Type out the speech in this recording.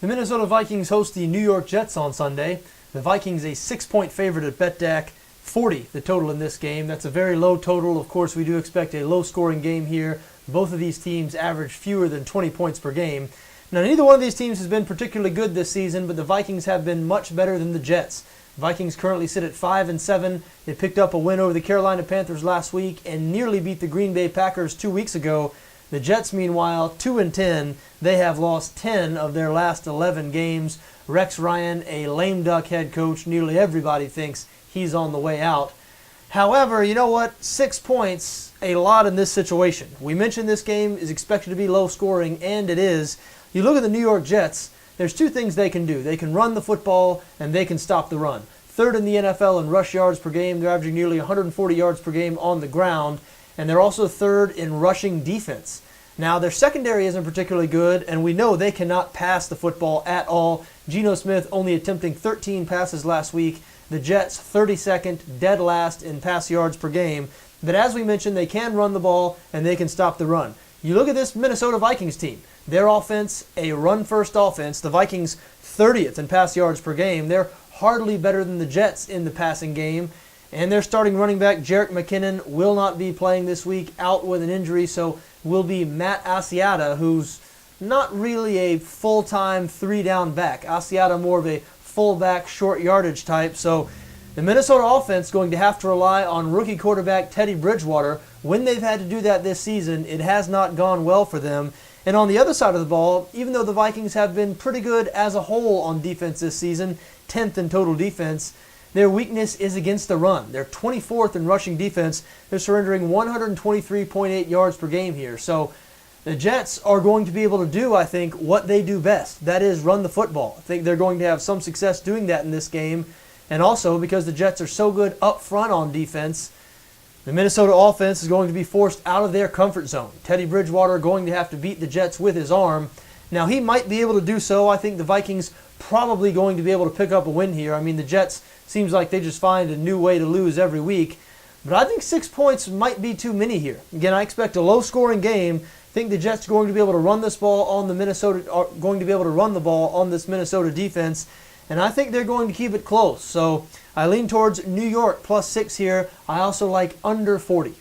The Minnesota Vikings host the New York Jets on Sunday. The Vikings a 6-point favorite at BETDAQ, 40 the total in this game. That's a very low total. Of course, we do expect a low-scoring game here. Both of these teams average fewer than 20 points per game. Now, neither one of these teams has been particularly good this season, but the Vikings have been much better than the Jets. Vikings currently sit at 5-7. They picked up a win over the Carolina Panthers last week and nearly beat the Green Bay Packers 2 weeks ago. The Jets, meanwhile, 2-10. They have lost 10 of their last 11 games. Rex Ryan, a lame duck head coach. Nearly everybody thinks he's on the way out. However, you know what? 6 points, a lot in this situation. We mentioned this game is expected to be low scoring, and it is. You look at the New York Jets, there's two things they can do. They can run the football, and they can stop the run. Third in the NFL in rush yards per game. They're averaging nearly 140 yards per game on the ground. And they're also third in rushing defense. Now, their secondary isn't particularly good, and we know they cannot pass the football at all. Geno Smith only attempting 13 passes last week. The Jets 32nd, dead last in pass yards per game. But as we mentioned, they can run the ball, and they can stop the run. You look at this Minnesota Vikings team. Their offense, a run-first offense. The Vikings 30th in pass yards per game. They're hardly better than the Jets in the passing game. And their starting running back, Jerick McKinnon, will not be playing this week, out with an injury, so will be Matt Asiata, who's not really a full-time three-down back. Asiata more of a fullback, short yardage type. So the Minnesota offense is going to have to rely on rookie quarterback Teddy Bridgewater. When they've had to do that this season, it has not gone well for them. And on the other side of the ball, even though the Vikings have been pretty good as a whole on defense this season, 10th in total defense, their weakness is against the run. They're 24th in rushing defense. They're surrendering 123.8 yards per game here. So the Jets are going to be able to do, I think, what they do best. That is run the football. I think they're going to have some success doing that in this game. And also, because the Jets are so good up front on defense, the Minnesota offense is going to be forced out of their comfort zone. Teddy Bridgewater going to have to beat the Jets with his arm. Now, he might be able to do so. I think the Vikings probably going to be able to pick up a win here. I mean, the Jets seems like they just find a new way to lose every week. But I think 6 points might be too many here. Again, I expect a low-scoring game. I think the Jets are going to be able to run this ball on the ball on this Minnesota defense. And I think they're going to keep it close. So I lean towards New York +6 here. I also like under 40.